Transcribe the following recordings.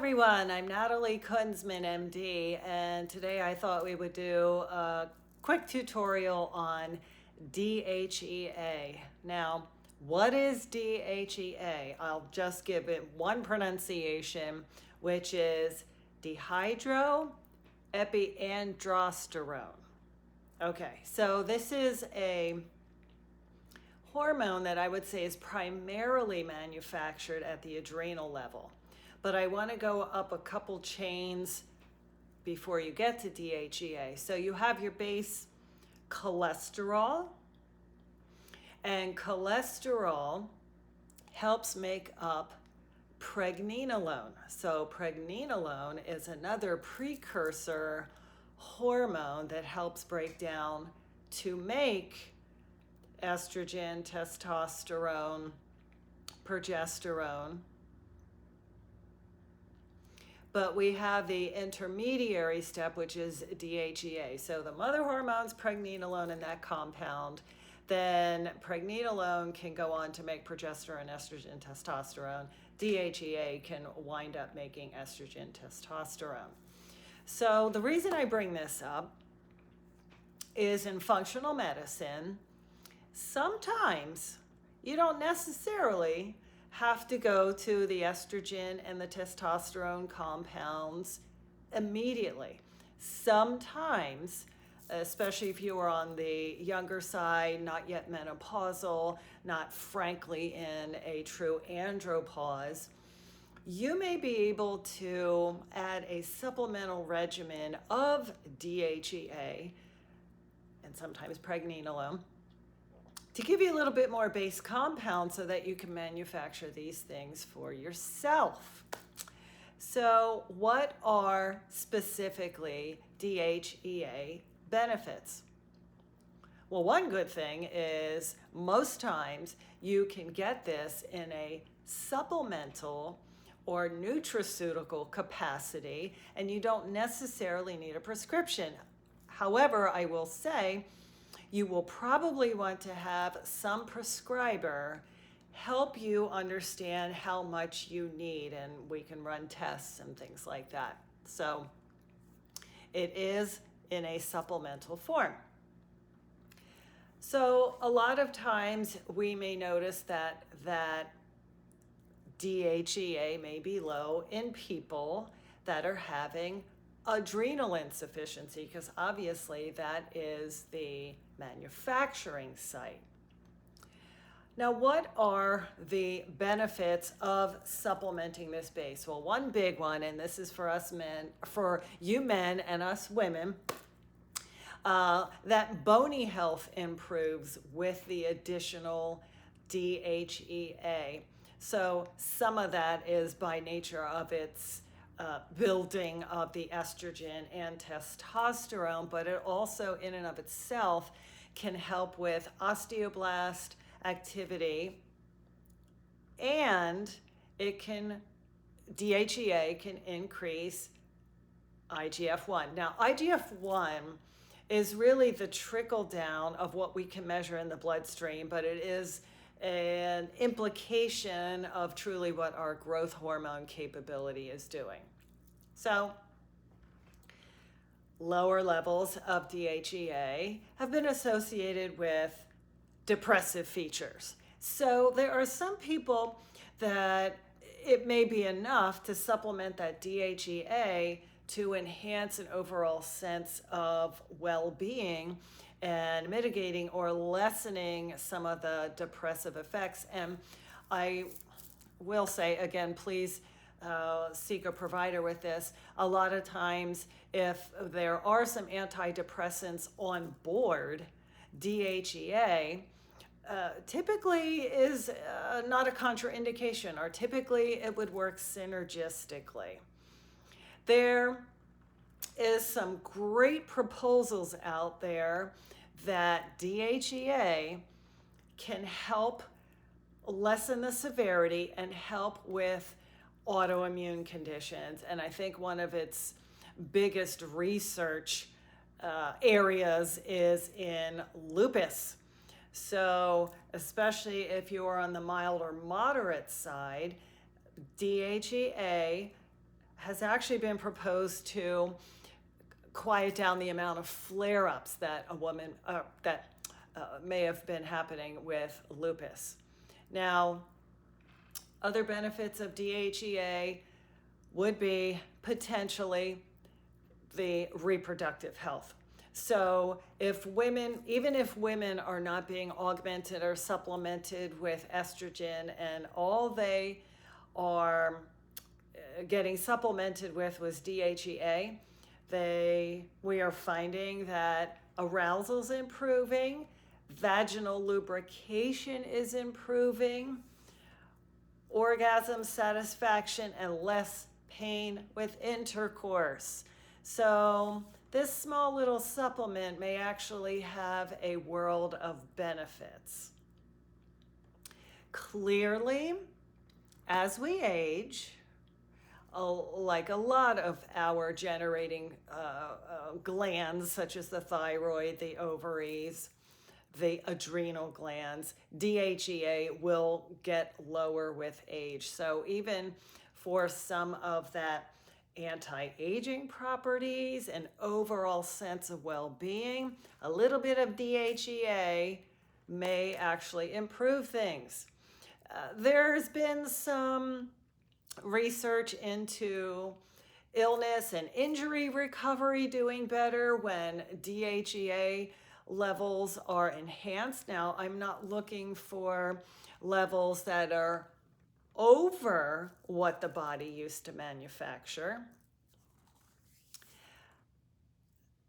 everyone, I'm Natalie Kunzman, MD, and today I thought we would do a quick tutorial on DHEA. Now, what is DHEA? I'll just give it one pronunciation, which is dehydroepiandrosterone. Okay, so this is a hormone that I would say is primarily manufactured at the adrenal level. But I want to go up a couple chains before you get to DHEA. So you have your base cholesterol, and cholesterol helps make up pregnenolone. So pregnenolone is another precursor hormone that helps break down to make estrogen, testosterone, progesterone. But we have the intermediary step, which is DHEA. So the mother hormone's pregnenolone in that compound. Then pregnenolone can go on to make progesterone, estrogen, testosterone. DHEA can wind up making estrogen, testosterone. So the reason I bring this up is in functional medicine, sometimes you don't necessarily have to go to the estrogen and the testosterone compounds immediately. Sometimes, especially if you are on the younger side, not yet menopausal, not frankly in a true andropause, you may be able to add a supplemental regimen of DHEA and sometimes pregnenolone to give you a little bit more base compound so that you can manufacture these things for yourself. So what are specifically DHEA benefits? Well, one good thing is most times you can get this in a supplemental or nutraceutical capacity, and you don't necessarily need a prescription. However, I will say, you will probably want to have some prescriber help you understand how much you need, and we can run tests and things like that. So it is in a supplemental form. So a lot of times we may notice that DHEA may be low in people that are having adrenal insufficiency, because obviously that is the manufacturing site. Now, what are the benefits of supplementing this base? Well, one big one, and this is for us men, for you men and us women, that bony health improves with the additional DHEA. So some of that is by nature of its building of the estrogen and testosterone, but it also in and of itself can help with osteoblast activity, and DHEA can increase IGF-1. Now, IGF-1 is really the trickle down of what we can measure in the bloodstream, but it is an implication of truly what our growth hormone capability is doing. So, lower levels of DHEA have been associated with depressive features. So there are some people that it may be enough to supplement that DHEA to enhance an overall sense of well-being and mitigating or lessening some of the depressive effects. And I will say, again, please seek a provider with this. A lot of times, if there are some antidepressants on board, DHEA typically is not a contraindication, or typically it would work synergistically. There is some great proposals out there that DHEA can help lessen the severity and help with autoimmune conditions. And I think one of its biggest research areas is in lupus. So especially if you are on the mild or moderate side, DHEA has actually been proposed to quiet down the amount of flare-ups that a woman that may have been happening with lupus. Now, other benefits of DHEA would be potentially the reproductive health. So if women, even if women are not being augmented or supplemented with estrogen and all they are getting supplemented with was DHEA, we are finding that arousal's improving, vaginal lubrication is improving, orgasm satisfaction, and less pain with intercourse. So this small little supplement may actually have a world of benefits. Clearly, as we age, like a lot of our generating glands, such as the thyroid, the ovaries, the adrenal glands, DHEA will get lower with age. So even for some of that anti-aging properties and overall sense of well-being, a little bit of DHEA may actually improve things. There's been some research into illness and injury recovery doing better when DHEA levels are enhanced. Now, I'm not looking for levels that are over what the body used to manufacture.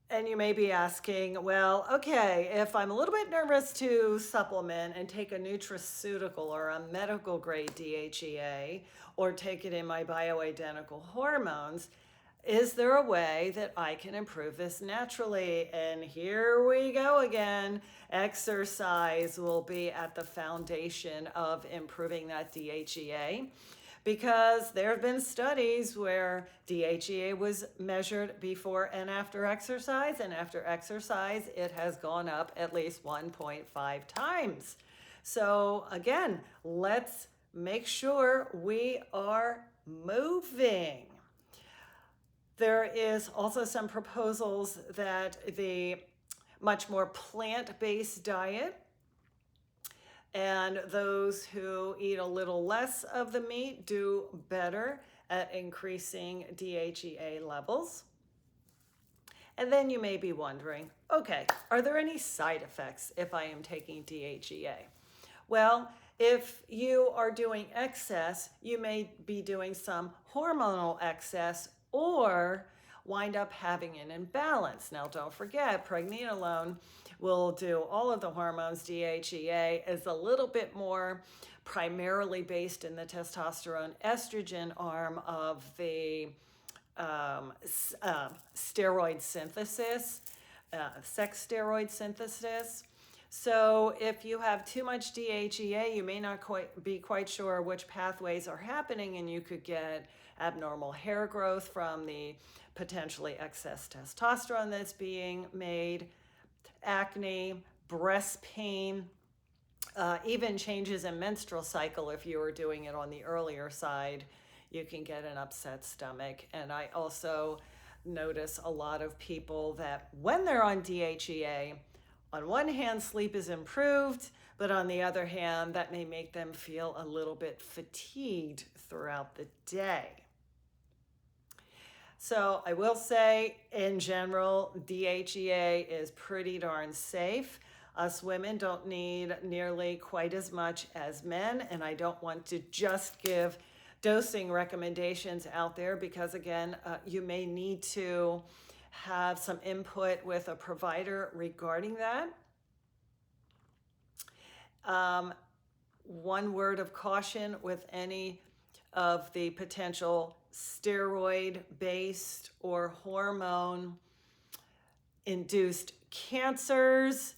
And you may be asking, well, okay, if I'm a little bit nervous to supplement and take a nutraceutical or a medical grade DHEA or take it in my bioidentical hormones, is there a way that I can improve this naturally? And here we go again. Exercise will be at the foundation of improving that DHEA, because there have been studies where DHEA was measured before and after exercise, and after exercise it has gone up at least 1.5 times. So again, let's make sure we are moving. There is also some proposals that the much more plant-based diet and those who eat a little less of the meat do better at increasing DHEA levels. And then you may be wondering, okay, are there any side effects if I am taking DHEA? Well, if you are doing excess, you may be doing some hormonal excess or wind up having an imbalance. Now, don't forget, pregnenolone will do all of the hormones. DHEA is a little bit more primarily based in the testosterone estrogen arm of the steroid synthesis, sex steroid synthesis. So if you have too much DHEA, you may not be quite sure which pathways are happening, and you could get abnormal hair growth from the potentially excess testosterone that's being made, acne, breast pain, even changes in menstrual cycle. If you are doing it on the earlier side, you can get an upset stomach. And I also notice a lot of people that when they're on DHEA, on one hand, sleep is improved, but on the other hand, that may make them feel a little bit fatigued throughout the day. So I will say, in general, DHEA is pretty darn safe. Us women don't need nearly quite as much as men, and I don't want to just give dosing recommendations out there because, again, you may need to have some input with a provider regarding that. One word of caution with any of the potential steroid-based or hormone-induced cancers,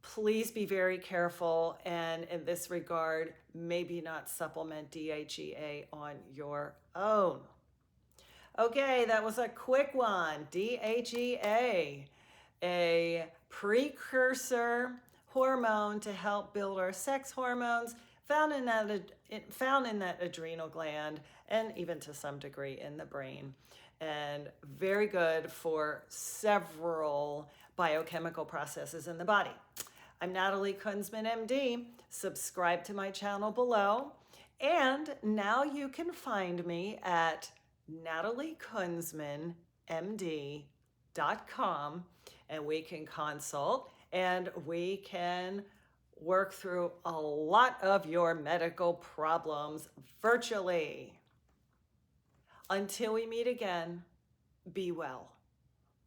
please be very careful, and in this regard, maybe not supplement DHEA on your own. Okay, that was a quick one. DHEA, a precursor hormone to help build our sex hormones, found in that adrenal gland, and even to some degree in the brain, and very good for several biochemical processes in the body. I'm Natalie Kunzman, MD. Subscribe to my channel below. And now you can find me at nataliekunzmanmd.com, and we can consult and we can work through a lot of your medical problems virtually. Until we meet again, be well.